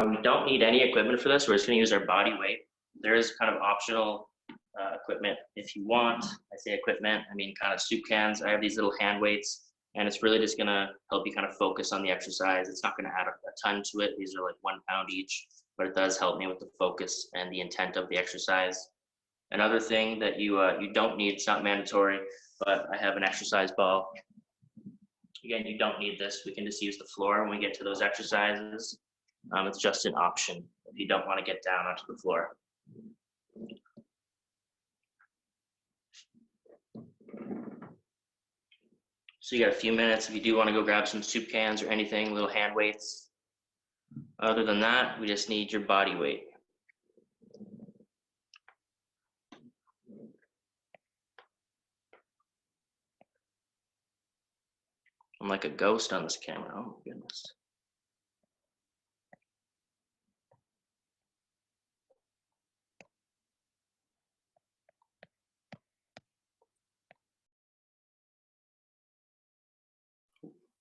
We don't need any equipment for this. We're just going to use our body weight. There is kind of optional equipment if you want. I say equipment, I mean kind of soup cans. I have these little hand weights, and it's really just going to help you kind of focus on the exercise. It's not going to add a ton to it. These are like 1 pound each, but it does help me with the focus and the intent of the exercise. Another thing that you don't need, it's not mandatory, but I have an exercise ball. Again, you don't need this. We can just use the floor when we get to those exercises. It's just an option if you don't want to get down onto the floor. So you got a few minutes if you do want to go grab some soup cans or anything, little hand weights. Other than that, we just need your body weight. I'm like a ghost on this camera, oh my goodness.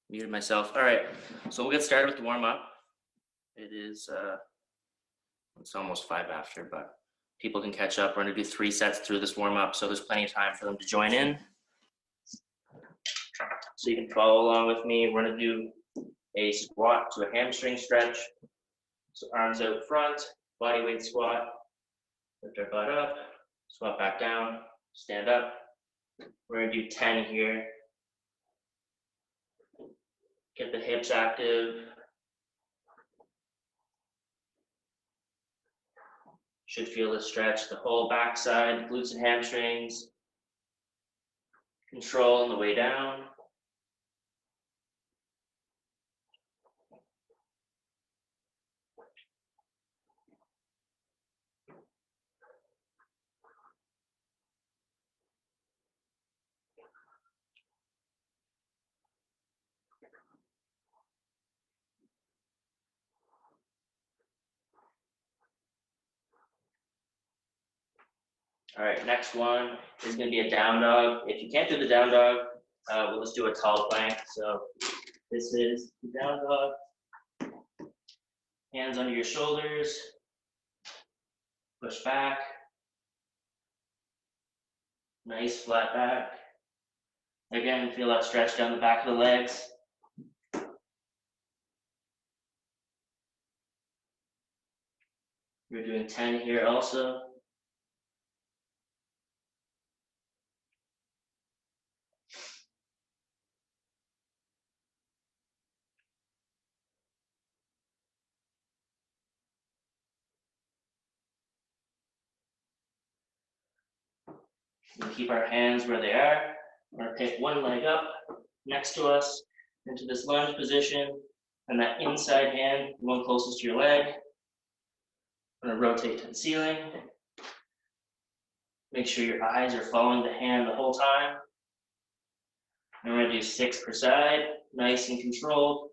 Muted myself. All right, so we'll get started with the warm up. It is, it's almost 5 after, but people can catch up. We're gonna do 3 sets through this warm up, so there's plenty of time for them to join in. So you can follow along with me. We're gonna do a squat to a hamstring stretch. So arms out front, body weight squat. Lift our butt up, squat back down, stand up. We're gonna do 10 here. Get the hips active. Should feel the stretch, the whole backside, glutes and hamstrings. Control on the way down. All right, next one is gonna be a down dog. If you can't do the down dog, we'll just do a tall plank. So this is the down dog. Hands under your shoulders. Push back. Nice flat back. Again, feel that stretch down the back of the legs. We're doing 10 here also. We'll keep our hands where they are. We're gonna pick one leg up next to us into this lunge position, and that inside hand, the one closest to your leg. We're gonna rotate to the ceiling. Make sure your eyes are following the hand the whole time. And we're gonna do 6 per side, nice and controlled.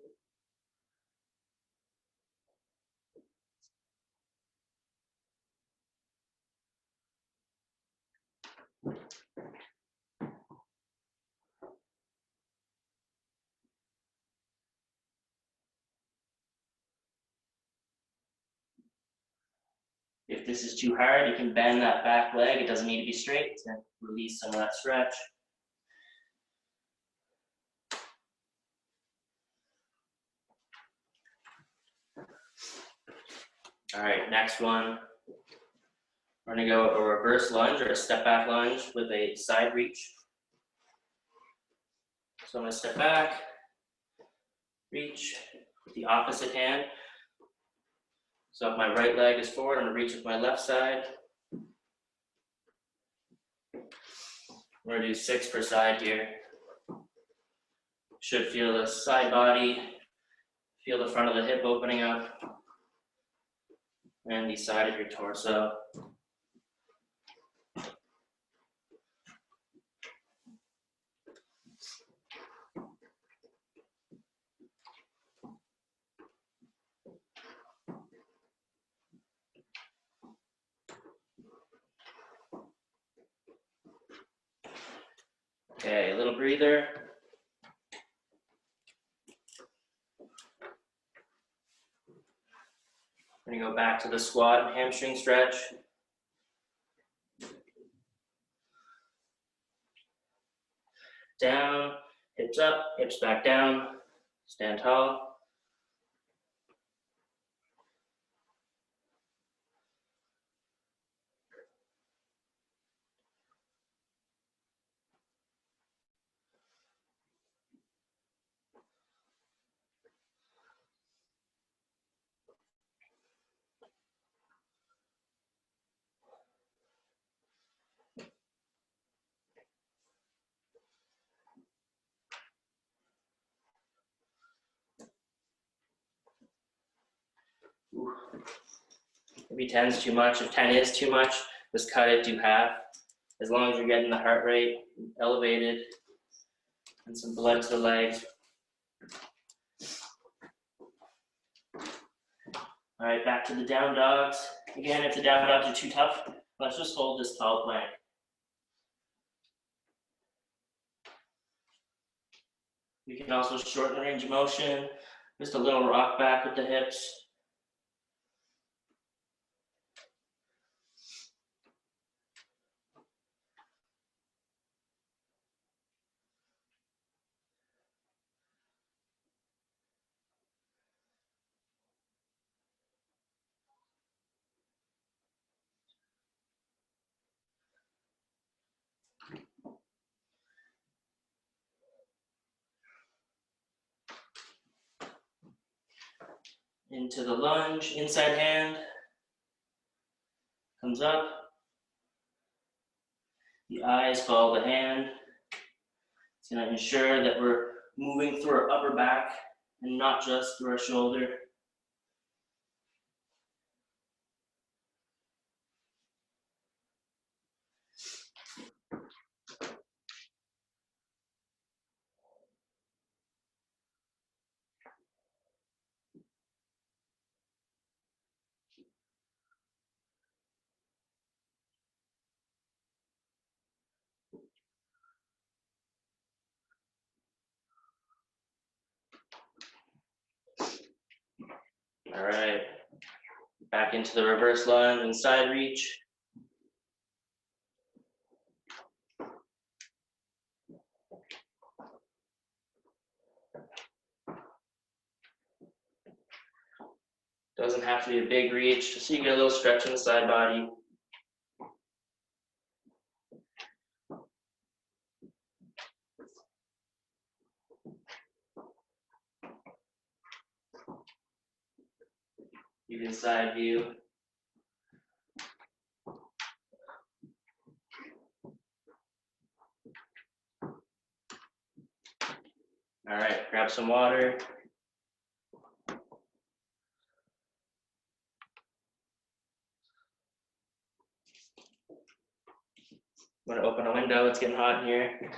If this is too hard, you can bend that back leg. It doesn't need to be straight to release some of that stretch. All right, next one. We're gonna go a reverse lunge or a step back lunge with a side reach. So I'm gonna step back, reach with the opposite hand. So if my right leg is forward, I'm gonna reach with my left side. We're gonna do 6 per side here. Should feel the side body, feel the front of the hip opening up, and the side of your torso. Okay, a little breather. We're gonna go back to the squat and hamstring stretch. Down, hips up, hips back down, stand tall. Ooh. Maybe 10 is too much. If 10 is too much, just cut it to half. As long as you're getting the heart rate elevated and some blood to the legs. All right, back to the down dogs. Again, if the down dogs are too tough, let's just hold this tall plank. We can also shorten the range of motion, just a little rock back with the hips. Into the lunge, inside hand comes up. The eyes follow the hand. It's going to ensure that we're moving through our upper back and not just through our shoulder. All right, back into the reverse lunge and side reach. Doesn't have to be a big reach, just so you get a little stretch in the side body. You can side view. All right, grab some water. I'm gonna open a window, it's getting hot in here.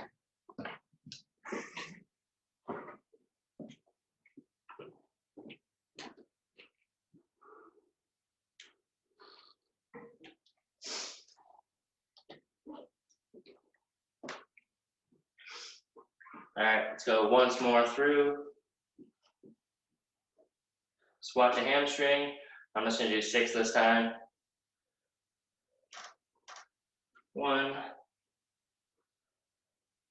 All right, let's go once more through. Squat to hamstring. I'm just gonna do 6 this time. 1,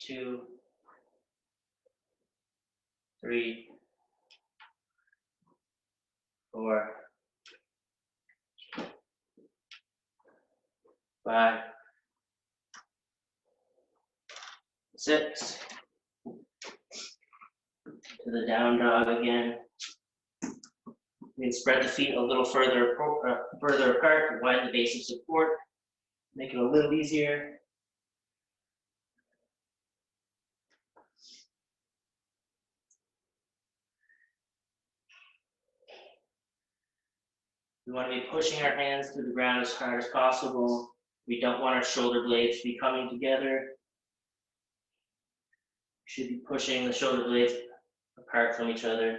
2, 3, 4, 5, 6. To the down dog again. You can spread the feet a little further apart, widen the base of support, make it a little easier. We want to be pushing our hands to the ground as hard as possible. We don't want our shoulder blades to be coming together. We should be pushing the shoulder blades apart from each other.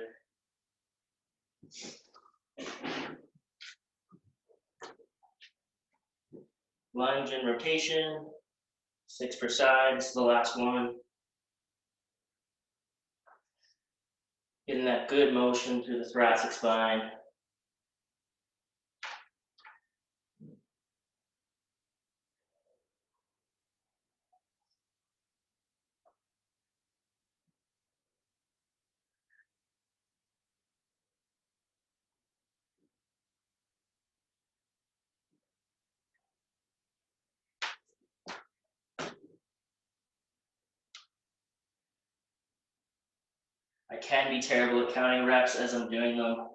Lunge and rotation, 6 per side. This is the last one. Getting that good motion through the thoracic spine. can be terrible at counting reps as I'm doing them.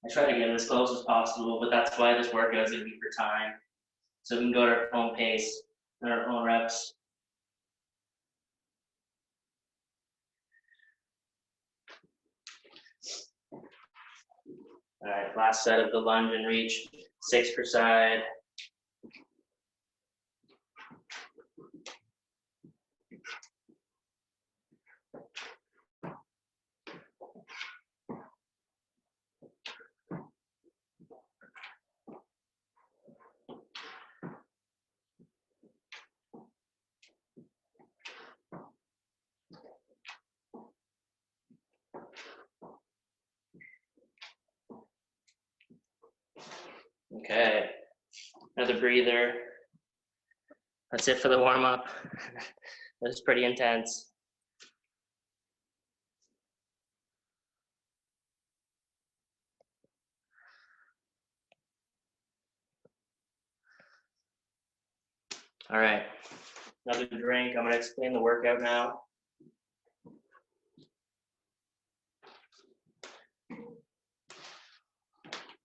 I try to get as close as possible, but that's why this workout is gonna be for time. So we can go at our own pace and our own reps. All right, last set of the lunge and reach, 6 per side. Okay, another breather. That's it for the warm up. That's pretty intense. All right, another drink. I'm gonna explain the workout now.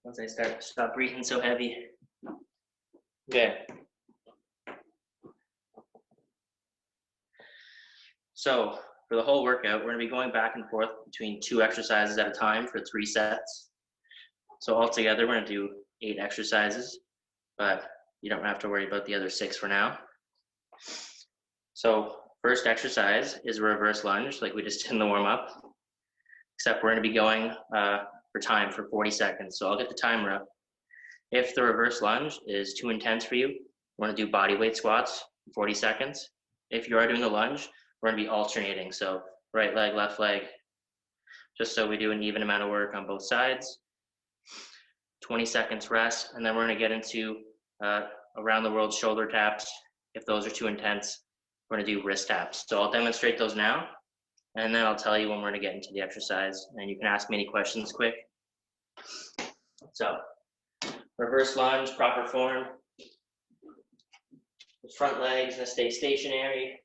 Once I stop breathing so heavy. Okay. So for the whole workout, we're gonna be going back and forth between 2 exercises at a time for 3 sets. So altogether, we're gonna do 8 exercises, but you don't have to worry about the other 6 for now. So first exercise is a reverse lunge, like we just did in the warm up, except we're gonna be going for time for 40 seconds. So I'll get the timer up. If the reverse lunge is too intense for you, we're gonna do body weight squats, 40 seconds. If you are doing the lunge, we're gonna be alternating. So right leg, left leg, just so we do an even amount of work on both sides. 20 seconds rest, and then we're gonna get into around the world shoulder taps. If those are too intense, we're gonna do wrist taps. So I'll demonstrate those now, and then I'll tell you when we're gonna get into the exercise, and you can ask me any questions quick. So, reverse lunge, proper form. The front leg's gonna stay stationary.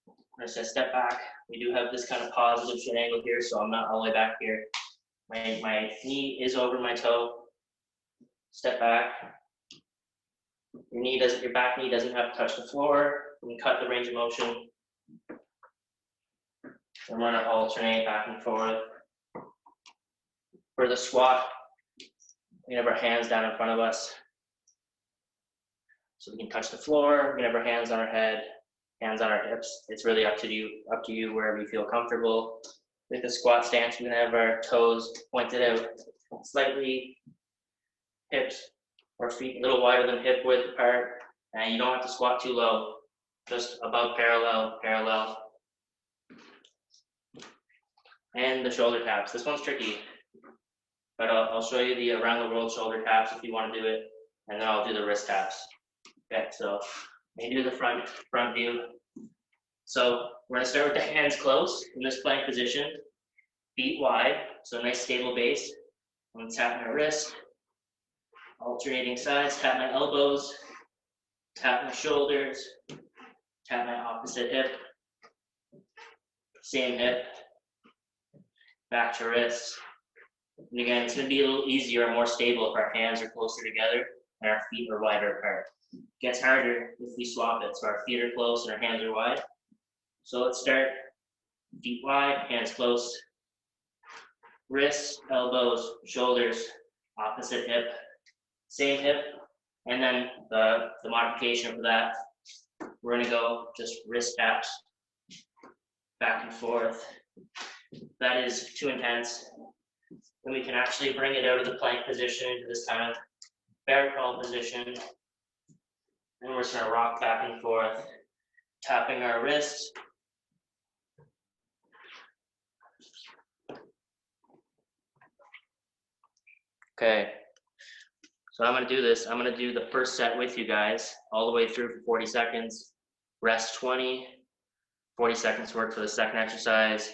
I'm gonna step back. We do have this kind of positive shin angle here, so I'm not all the way back here. My knee is over my toe. Step back. Your back knee doesn't have to touch the floor. We can cut the range of motion. And we're gonna alternate back and forth. For the squat, we have our hands down in front of us. So we can touch the floor, we can have our hands on our head, hands on our hips. It's really up to you wherever you feel comfortable. With the squat stance, we're gonna have our toes pointed out slightly, hips or feet a little wider than hip width apart. And you don't have to squat too low, just above parallel. And the shoulder taps. This one's tricky, but I'll show you the around the world shoulder taps if you want to do it, and then I'll do the wrist taps. Okay, so maybe do the front view. So we're gonna start with the hands close in this plank position, feet wide, so nice stable base. I'm gonna tap my wrist, alternating sides, tap my elbows, tap my shoulders, tap my opposite hip, same hip, back to wrist. And again, it's gonna be a little easier and more stable if our hands are closer together and our feet are wider apart. It gets harder if we swap it, so our feet are close and our hands are wide. So let's start feet wide, hands close, wrists, elbows, shoulders, opposite hip, same hip, and then the modification for that, we're gonna go just wrist taps, back and forth. That is too intense. Then we can actually bring it out of the plank position into this kind of bear crawl position. And we're just gonna rock back and forth, tapping our wrists. Okay, so I'm gonna do this. I'm gonna do the first set with you guys all the way through for 40 seconds, rest 20, 40 seconds work for the second exercise.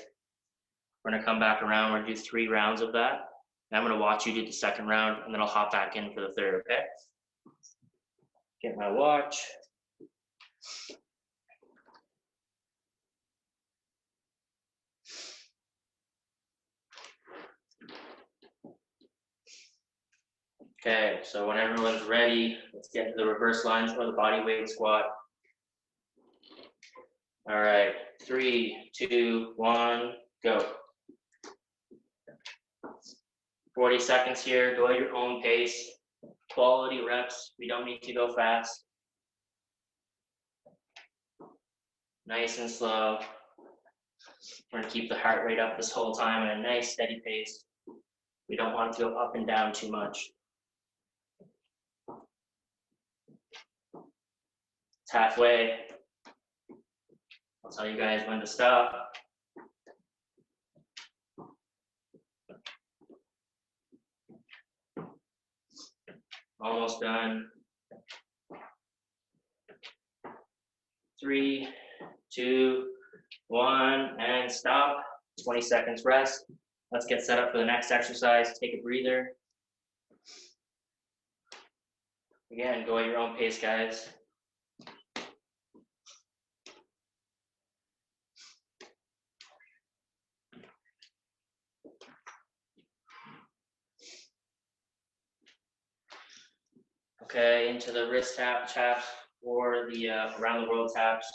We're gonna come back around, we're gonna do 3 rounds of that. And I'm gonna watch you do the second round, and then I'll hop back in for the third, okay? Get my watch. Okay, so when everyone's ready, let's get to the reverse lunge or the body weight squat. All right, 3, 2, 1, go. 40 seconds here, go at your own pace. Quality reps, we don't need to go fast. Nice and slow. We're gonna keep the heart rate up this whole time at a nice steady pace. We don't want it to go up and down too much. It's halfway. I'll tell you guys when to stop. Almost done. 3, 2, 1, and stop. 20 seconds rest. Let's get set up for the next exercise. Take a breather. Again, go at your own pace, guys. Okay, into the wrist taps or the around the world taps.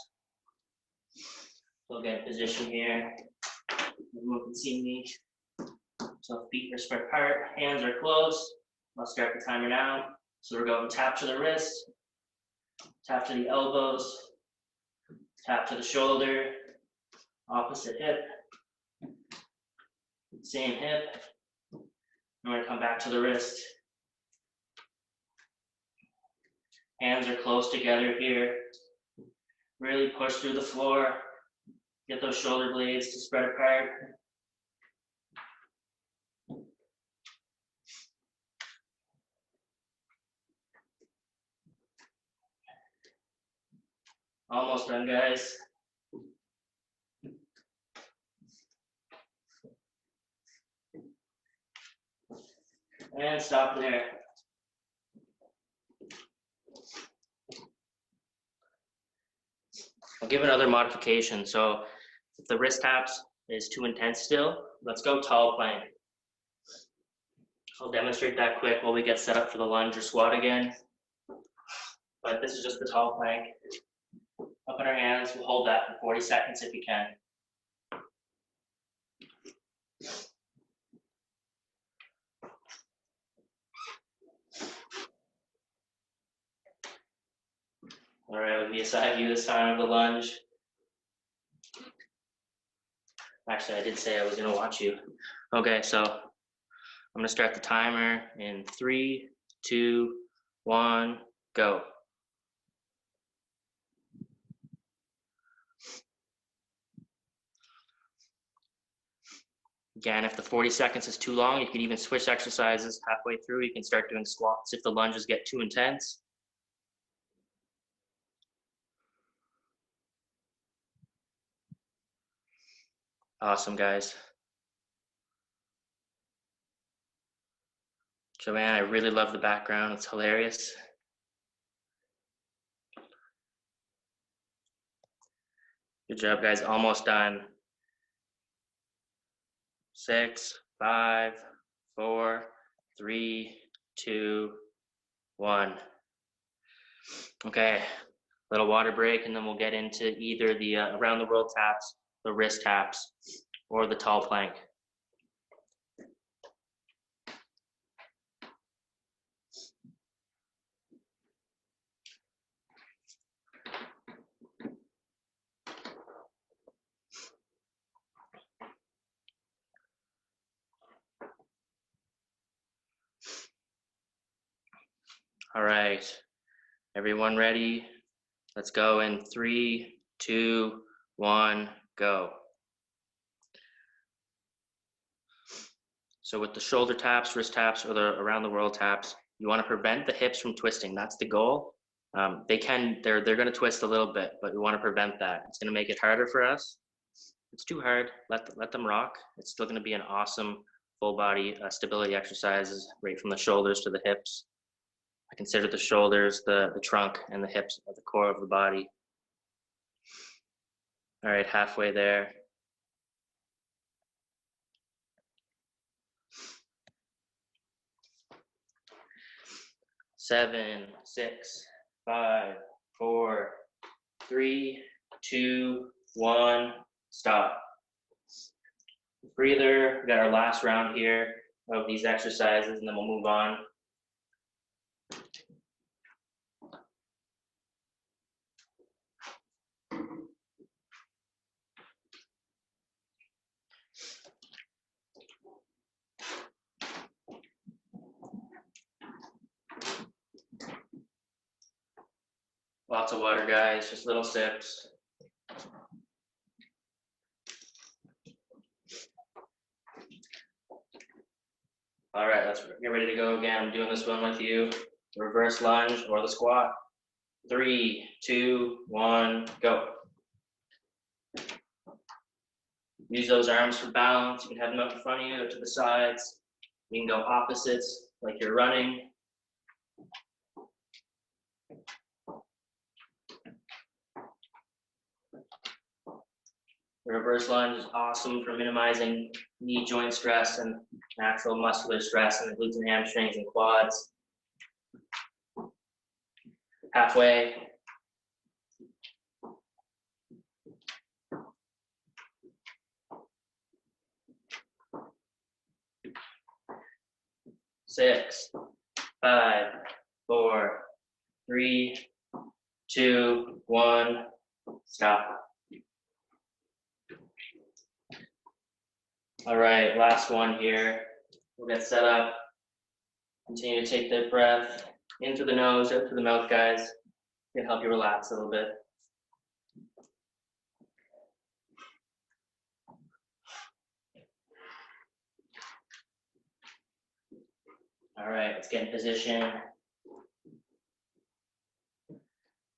We'll get in position here. Everyone can see me. So feet are spread apart, hands are closed. Let's start the timer now. So we're going tap to the wrist, tap to the elbows, tap to the shoulder, opposite hip, same hip. I'm going to come back to the wrist. Hands are close together here. Really push through the floor. Get those shoulder blades to spread apart. Almost done, guys. And stop there. I'll give another modification. So if the wrist taps is too intense still, let's go tall plank. I'll demonstrate that quick while we get set up for the lunge or squat again. But this is just the tall plank. Up in our hands, we'll hold that for 40 seconds if you can. All right, it'll be a side view this time of the lunge. Actually, I did say I was gonna watch you. Okay, so I'm gonna start the timer in 3, 2, 1, go. Again, if the 40 seconds is too long, you can even switch exercises halfway through. You can start doing squats if the lunges get too intense. Awesome, guys. Joanne, I really love the background. It's hilarious. Good job, guys. Almost done. 6, 5, 4, 3, 2, 1. Okay, little water break, and then we'll get into either the around the world taps, the wrist taps, or the tall plank. All right, everyone ready? Let's go in 3, 2, 1, go. So with the shoulder taps, wrist taps, or the around the world taps, you want to prevent the hips from twisting. That's the goal. They're going to twist a little bit, but we want to prevent that. It's going to make it harder for us. If it's too hard, let them rock. It's still going to be an awesome full body stability exercises right from the shoulders to the hips. I consider the shoulders, the trunk, and the hips at the core of the body. All right, halfway there. 7, 6, 5, 4, 3, 2, 1, stop. Breather, we got our last round here of these exercises, and then we'll move on. Lots of water, guys, just little sips. All right, let's get ready to go again. I'm doing this one with you. Reverse lunge or the squat. 3, 2, 1, go. Use those arms for balance. You can have them up in front of you or to the sides. You can go opposites like you're running. The reverse lunge is awesome for minimizing knee joint stress and natural muscular stress in the glutes and hamstrings and quads. Halfway. Six, 5, 4, 3, 2, 1, stop. All right, last one here. We'll get set up. Continue to take the breath in through the nose, out through the mouth, guys. It can help you relax a little bit. All right, let's get in position.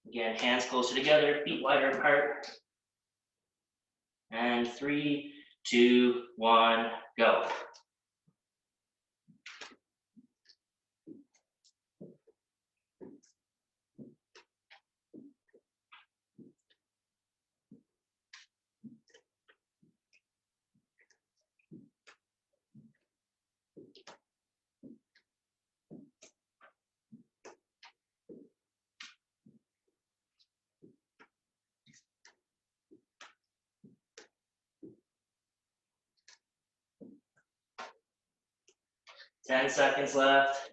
Again, hands closer together, feet wider apart. And 3, 2, 1, go. Ten seconds left.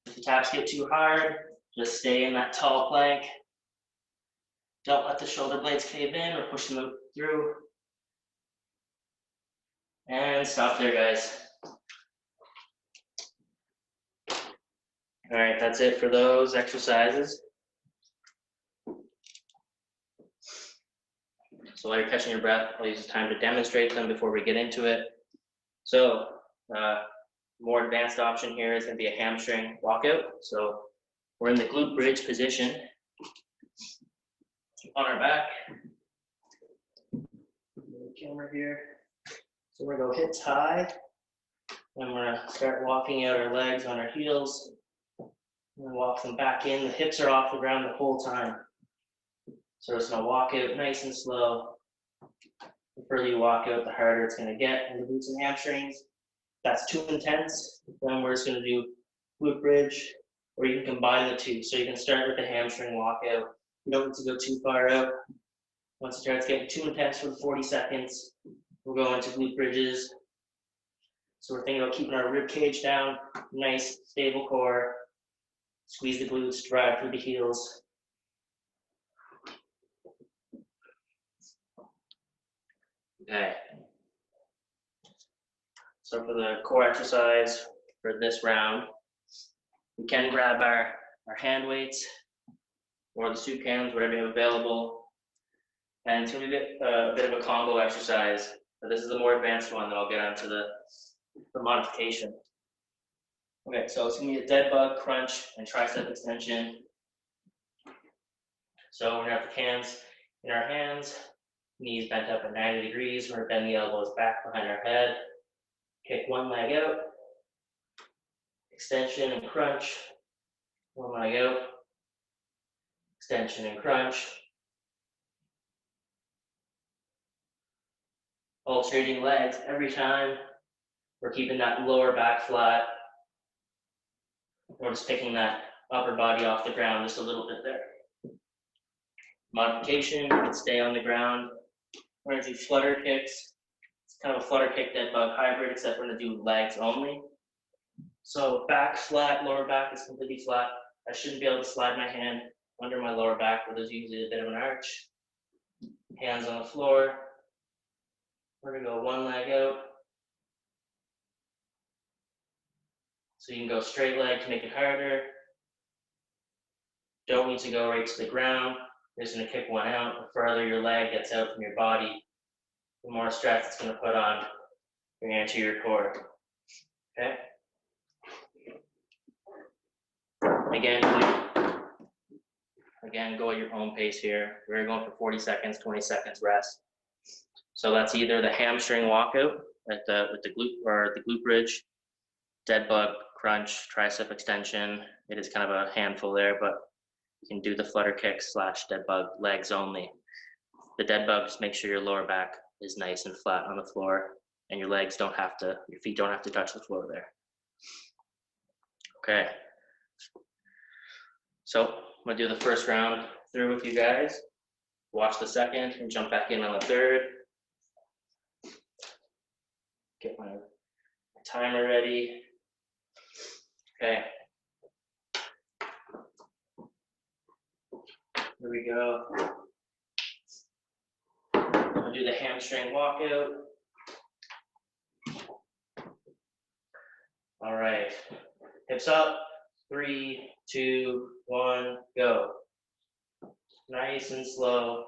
If the taps get too hard, just stay in that tall plank. Don't let the shoulder blades cave in or push them through. And stop there, guys. All right, that's it for those exercises. So while you're catching your breath, I'll use this time to demonstrate them before we get into it. So, more advanced option here is going to be a hamstring walkout. So we're in the glute bridge position on our back. Camera here. So we're going to go hips high, and we're going to start walking out our legs on our heels. We're going to walk them back in. The hips are off the ground the whole time. So it's going to walk out nice and slow. The further you walk out, the harder it's going to get in the glutes and hamstrings. That's too intense, then we're just going to do glute bridge, or you can combine the two. So you can start with the hamstring walkout. You don't need to go too far out. Once it starts getting too intense for 40 seconds, we'll go into glute bridges. So we're thinking about keeping our rib cage down, nice, stable core. Squeeze the glutes, drive through the heels. Okay. So for the core exercise for this round, we can grab our hand weights or the soup cans, whatever you have available. And it's going to be a bit of a combo exercise, but this is the more advanced one that I'll get onto the modification. Okay, so it's going to be a dead bug, crunch, and tricep extension. So we're going to have the cans in our hands, knees bent up at 90 degrees. We're going to bend the elbows back behind our head. Kick one leg out, extension and crunch, one leg out, extension and crunch. Alternating legs every time. We're keeping that lower back flat. We're just picking that upper body off the ground just a little bit there. Modification, you can stay on the ground. We're gonna do flutter kicks. It's kind of a flutter kick dead bug hybrid, except we're gonna do legs only. So back flat, lower back is completely flat. I shouldn't be able to slide my hand under my lower back, where there's usually a bit of an arch. Hands on the floor. We're gonna go one leg out. So you can go straight leg to make it harder. Don't need to go right to the ground. You're just gonna kick one out. The further your leg gets out from your body, the more stress it's gonna put on your anterior core. Okay? Again, go at your own pace here. We're going for 40 seconds, 20 seconds rest. So that's either the hamstring walkout with the glute bridge, dead bug, crunch, tricep extension. It is kind of a handful there, but you can do the flutter kick / dead bug legs only. The dead bug, just make sure your lower back is nice and flat on the floor, and your feet don't have to touch the floor there. Okay. So I'm gonna do the first round through with you guys. Watch the second and jump back in on the third. Get my timer ready. Okay. Here we go. I'm gonna do the hamstring walkout. All right. Hips up. 3, 2, 1, go. Nice and slow.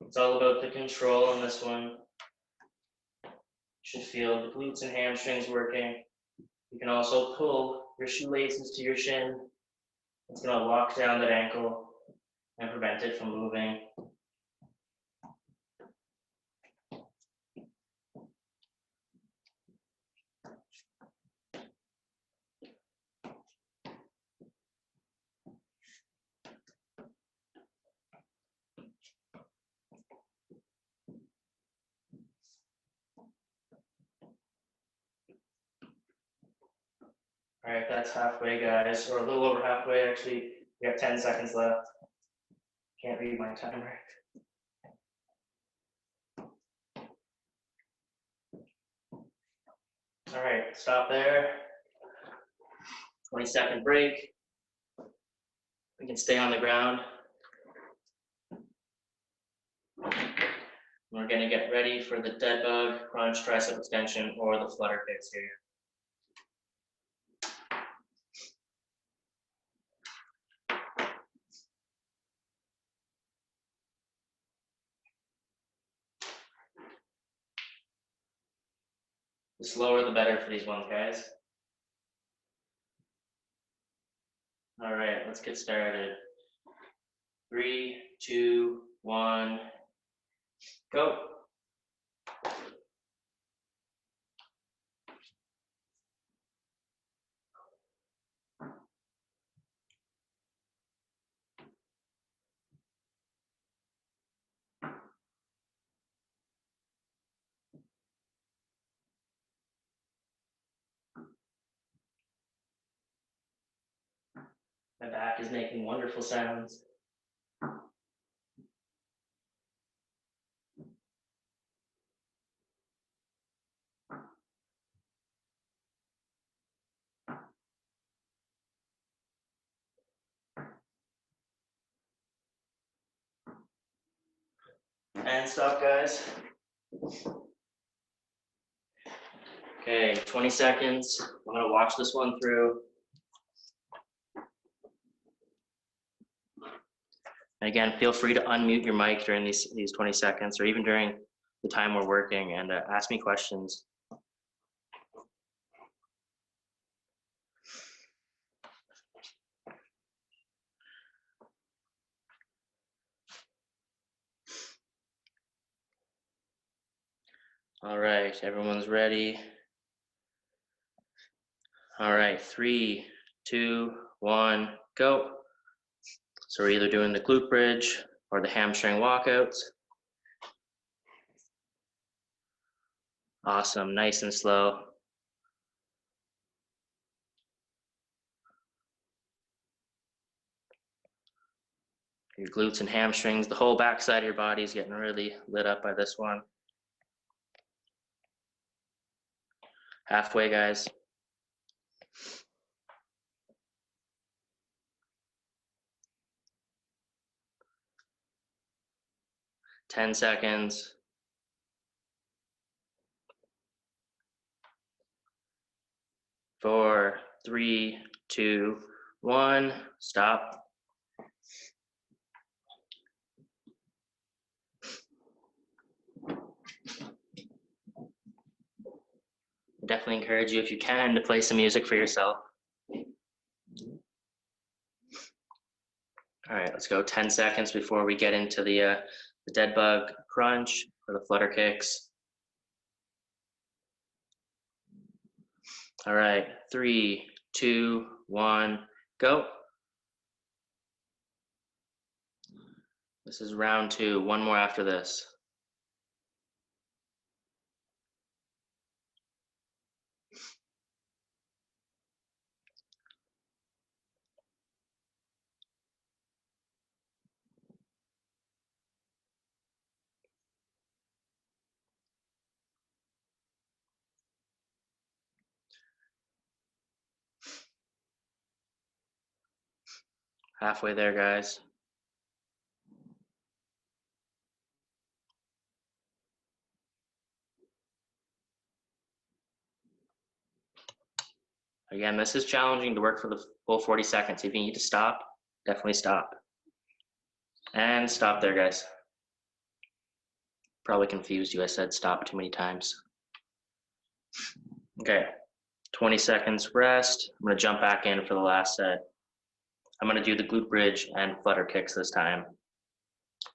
It's all about the control on this one. You should feel the glutes and hamstrings working. You can also pull your shoelaces to your shin. It's going to lock down that ankle and prevent it from moving. All right, that's halfway, guys, or a little over halfway, actually. We have 10 seconds left. Can't read my timer. All right, stop there. 20-second break. We can stay on the ground. We're gonna get ready for the dead bug, crunch, tricep extension, or the flutter kicks here. The slower the better for these ones, guys. All right, let's get started. 3, 2, 1, go. My back is making wonderful sounds. And stop, guys. Okay, 20 seconds. I'm gonna watch this one through. And again, feel free to unmute your mic during these 20 seconds, or even during the time we're working, and ask me questions. All right, everyone's ready. All right, 3, 2, 1, go. So we're either doing the glute bridge or the hamstring walkouts. Awesome, nice and slow. Your glutes and hamstrings, the whole back side of your body is getting really lit up by this one. Halfway, guys. Ten seconds. 4, 3, 2, 1. Stop. I definitely encourage you, if you can, to play some music for yourself. All right, let's go 10 seconds before we get into the dead bug crunch or the flutter kicks. All right, 3, 2, 1, go. This is round 2, one more after this. Halfway there, guys. Again, this is challenging to work for the full 40 seconds. If you need to stop, definitely stop. And stop there, guys. Probably confused you. I said stop too many times. Okay, 20 seconds rest. I'm gonna jump back in for the last set. I'm gonna do the glute bridge and flutter kicks this time,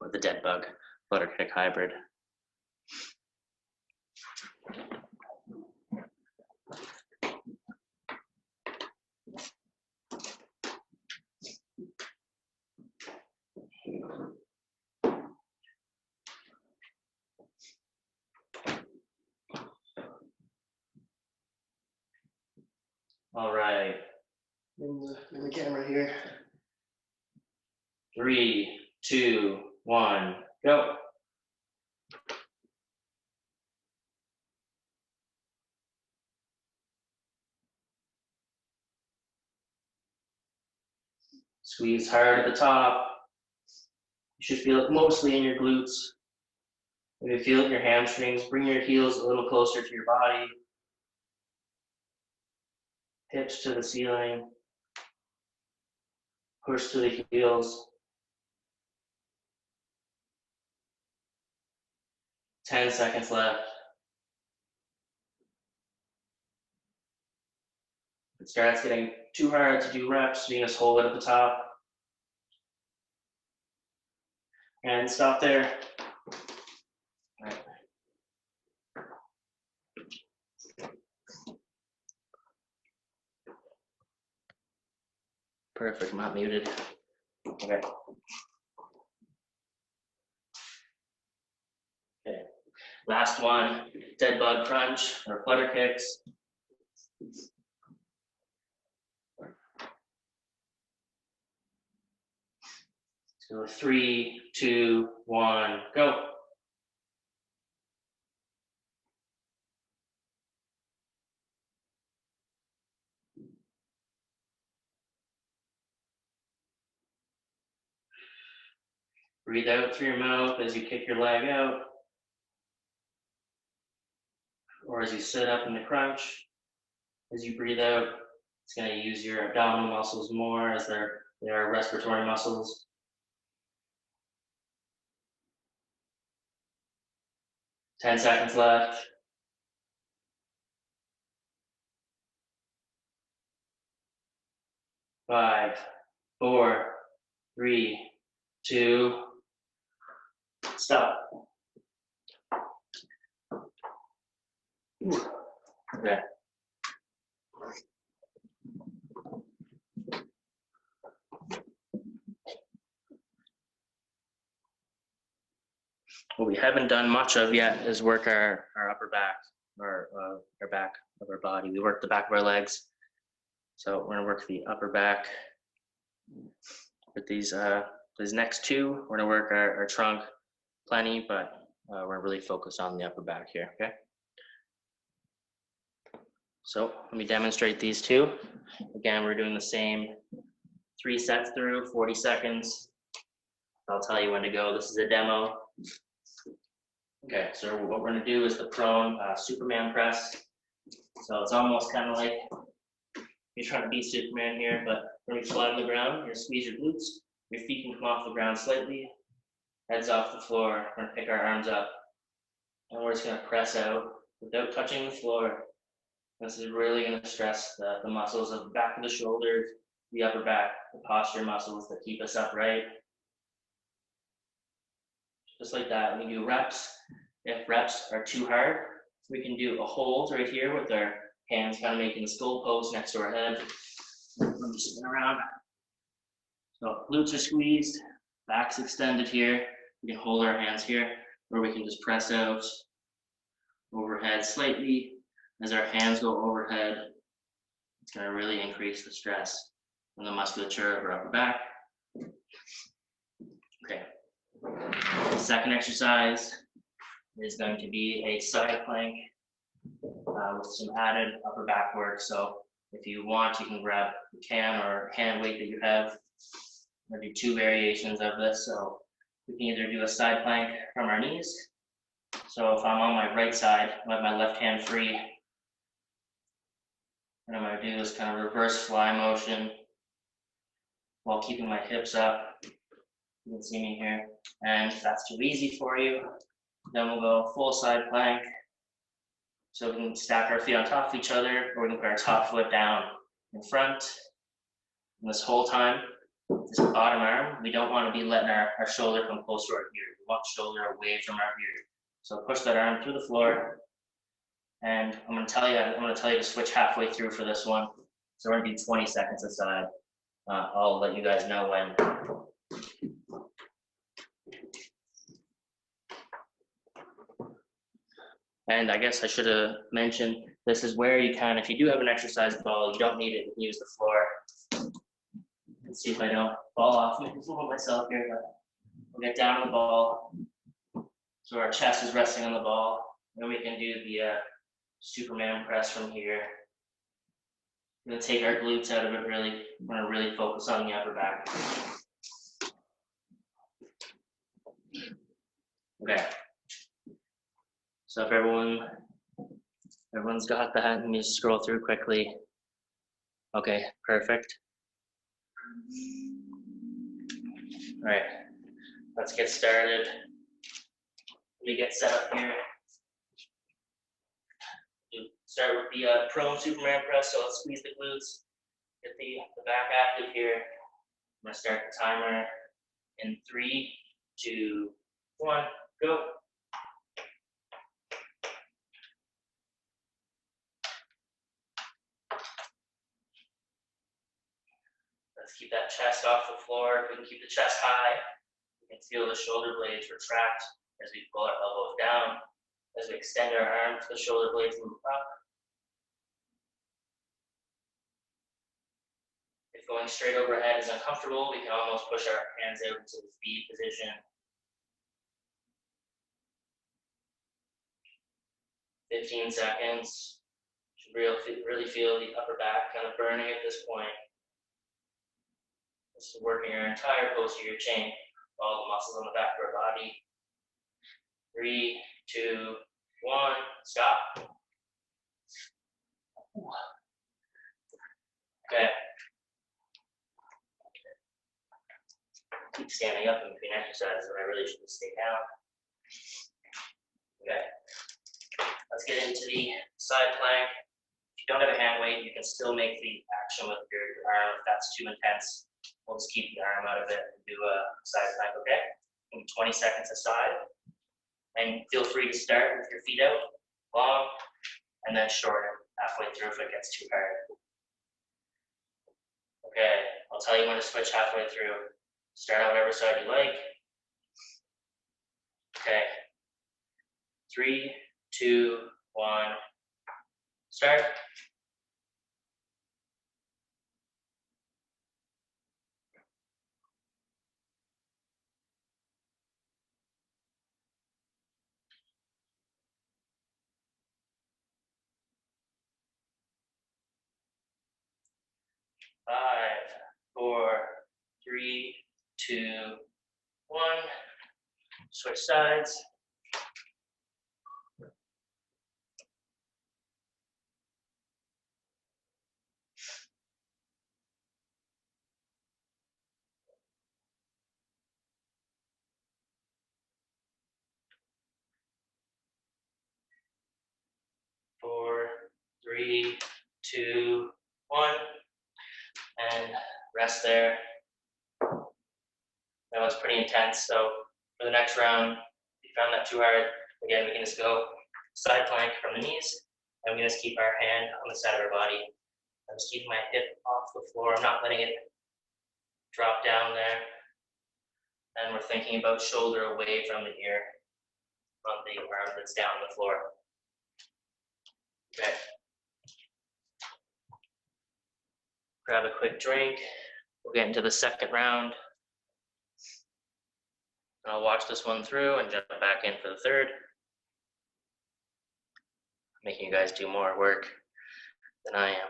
or the dead bug flutter kick hybrid. All right, in the camera here. 3, 2, 1, go. Squeeze hard at the top. You should feel it mostly in your glutes. If you feel it in your hamstrings, bring your heels a little closer to your body. Hips to the ceiling. Push to the heels. 10 seconds left. If it starts getting too hard to do reps, you just hold it at the top. And stop there. All right. Perfect, I'm not muted. Okay. Okay. Last one, dead bug crunch or flutter kicks. So 3, 2, 1, go. Breathe out through your mouth as you kick your leg out, or as you sit up in the crunch. As you breathe out, it's going to use your abdominal muscles more as they are respiratory muscles. 10 seconds left. 5, 4, 3, 2, stop. Okay. What we haven't done much of yet is work our upper back, or our back of our body. We work the back of our legs. So we're gonna work the upper back with these These next two, we're gonna work our trunk plenty, but we're really focused on the upper back here, okay? So let me demonstrate these two. Again, we're doing the same 3 sets through, 40 seconds. I'll tell you when to go. This is a demo. Okay, so what we're gonna do is the prone Superman press. So it's almost kind of like you're trying to be Superman here, but when you flat on the ground, you're gonna squeeze your glutes. Your feet can come off the ground slightly. Heads off the floor. We're gonna pick our arms up. And we're just gonna press out without touching the floor. This is really gonna stress the muscles of the back of the shoulders, the upper back, the posture muscles that keep us upright. Just like that, we do reps. If reps are too hard, we can do a hold right here with our hands kind of making the skull pose next to our head. I'm just spin around. So glutes are squeezed, back's extended here. We can hold our hands here, or we can just press out overhead slightly. As our hands go overhead, it's going to really increase the stress on the musculature of our upper back. Okay. The second exercise is going to be a side plank with some added upper back work. So if you want, you can grab a can or hand weight that you have. I'll do 2 variations of this. So we can either do a side plank from our knees. So if I'm on my right side, I have my left hand free. What I'm going to do is kind of reverse fly motion while keeping my hips up. You can see me here. And if that's too easy for you, then we'll go full side plank. So we can stack our feet on top of each other, or we can put our top foot down in front. And this whole time, this bottom arm, we don't want to be letting our shoulder come close to our ear. We want the shoulder away from our ear. So push that arm through the floor. And I'm going to tell you to switch halfway through for this one. So we're going to do 20 seconds aside. I'll let you guys know when. And I guess I should have mentioned, this is where you can, if you do have an exercise ball, you don't need it, you can use the floor. Let's see if I don't fall off. I'm fooling myself here, but we'll get down on the ball. So our chest is resting on the ball. Then we can do the Superman press from here. We're gonna take our glutes out of it really. We're gonna really focus on the upper back. Okay. So if everyone's got that, let me scroll through quickly. Okay, perfect. All right, let's get started. Let me get set up here. Start with the prone Superman press, so let's squeeze the glutes, get the back active here. I'm gonna start the timer in 3, 2, 1, go. Let's keep that chest off the floor. We can keep the chest high. We can feel the shoulder blades retract as we pull our elbows down. As we extend our arms, the shoulder blades move up. If going straight overhead is uncomfortable, we can almost push our hands out into the V position. 15 seconds. Should really feel the upper back kind of burning at this point. This is working our entire posterior chain, all the muscles on the back of our body. 3, 2, 1, stop. Okay. Keep standing up in between exercises when I really should stay down. Okay. Let's get into the side plank. If you don't have a hand weight, you can still make the action with your arm if that's too intense. We'll just keep the arm out of it and do a side plank, okay? 20 seconds aside. And feel free to start with your feet out, long, and then shorten halfway through if it gets too hard. Okay, I'll tell you when to switch halfway through. Start on whatever side you like. Okay. 3, 2, 1, start. 4, 3, 2, 1. Switch sides. 4, 3, 2, 1. And rest there. That was pretty intense. So for the next round, if you found that too hard, again, we can just go side plank from the knees, and we can just keep our hand on the side of our body. I'm just keeping my hip off the floor. I'm not letting it drop down there. And we're thinking about shoulder away from the ear on the arm that's down on the floor. Okay. Grab a quick drink. We'll get into the second round. And I'll watch this one through and jump back in for the third. Making you guys do more work than I am.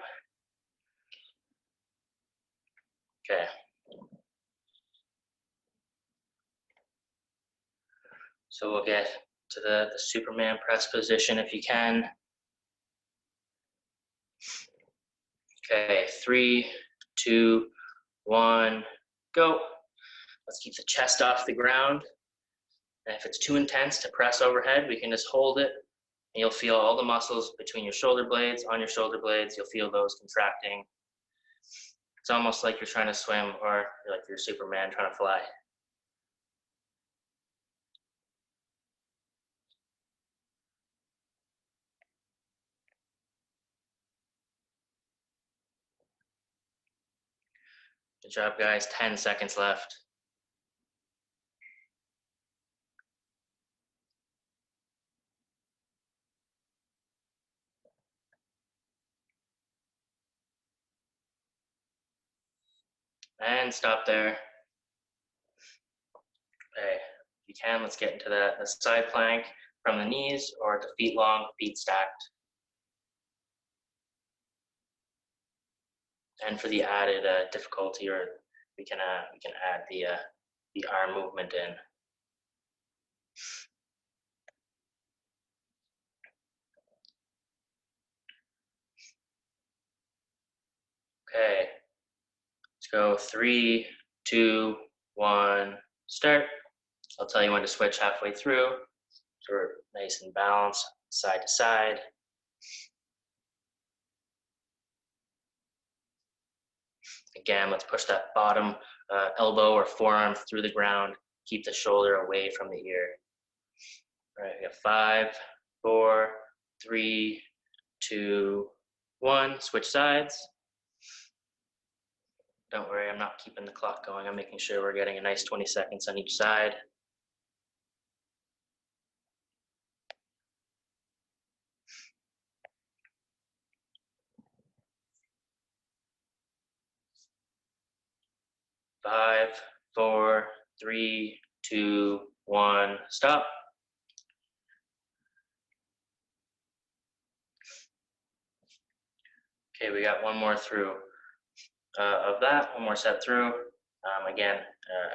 Okay. So we'll get to the Superman press position if you can. Okay, 3, 2, 1, go. Let's keep the chest off the ground. And if it's too intense to press overhead, we can just hold it. And you'll feel all the muscles between your shoulder blades, on your shoulder blades. You'll feel those contracting. It's almost like you're trying to swim, or like you're Superman trying to fly. Good job, guys. 10 seconds left. And stop there. Okay, if you can, let's get into the side plank from the knees or the feet long, feet stacked. And for the added difficulty, or we can add the arm movement in. Okay, let's go 3, 2, 1, start. I'll tell you when to switch halfway through, so we're nice and balanced, side to side. Again, let's push that bottom elbow or forearm through the ground. Keep the shoulder away from the ear. All right, we got 5, 4, 3, 2, 1. Switch sides. Don't worry, I'm not keeping the clock going. I'm making sure we're getting a nice 20 seconds on each side. Five, 4, 3, 2, 1, stop. Okay, we got one more through of that, one more set through. Again,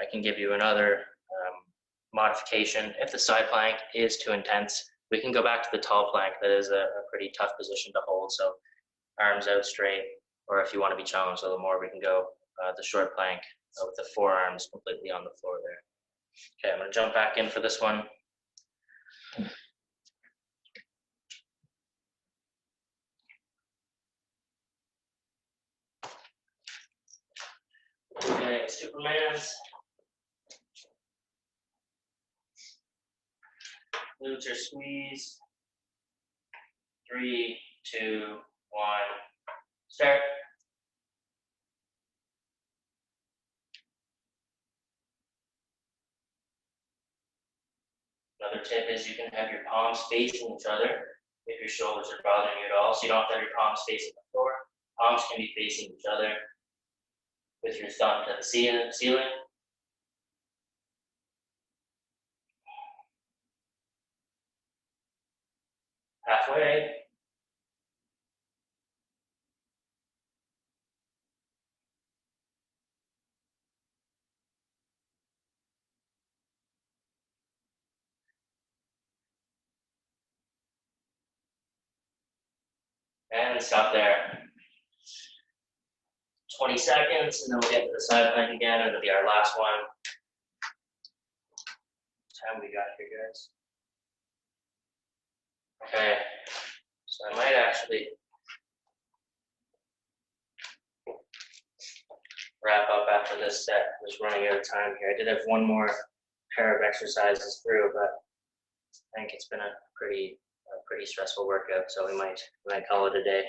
I can give you another modification. If the side plank is too intense, we can go back to the tall plank. That is a pretty tough position to hold, so arms out straight, or if you want to be challenged a little more, we can go the short plank with the forearms completely on the floor there. Okay, I'm going to jump back in for this one. Okay, Supermans. Glutes are squeezed. 3, 2, 1, start. Another tip is you can have your palms facing each other if your shoulders are bothering you at all. So you don't have to have your palms facing the floor. Palms can be facing each other with your thumb to the ceiling. Halfway. And stop there. 20 seconds, and then we'll get to the side plank again, and it'll be our last one. What time we got here, guys? Okay, so I might actually wrap up after this set. I'm just running out of time here. I did have one more pair of exercises through, but I think it's been a pretty stressful workout, so we might call it a day.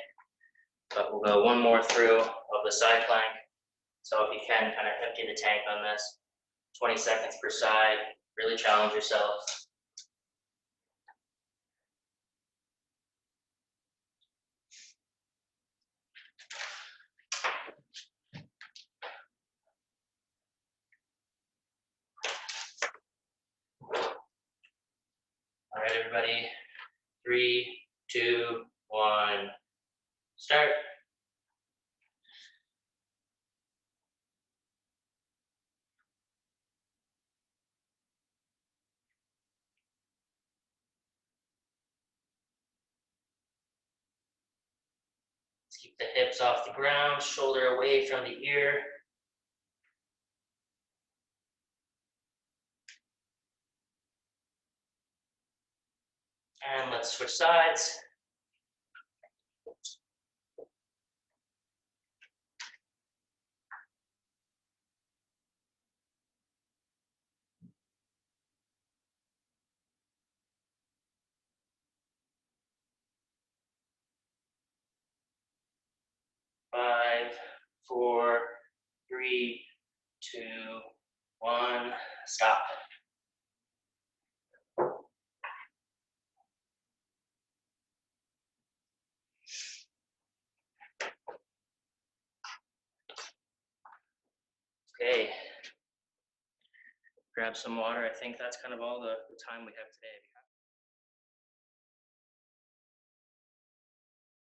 But we'll go one more through of the side plank. So if you can, kind of empty the tank on this. 20 seconds per side. Really challenge yourself. All right, everybody. 3, 2, 1, start. Let's keep the hips off the ground, shoulder away from the ear. And let's switch sides. Five, 4, 3, 2, 1, stop. Okay, grab some water. I think that's kind of all the time we have today.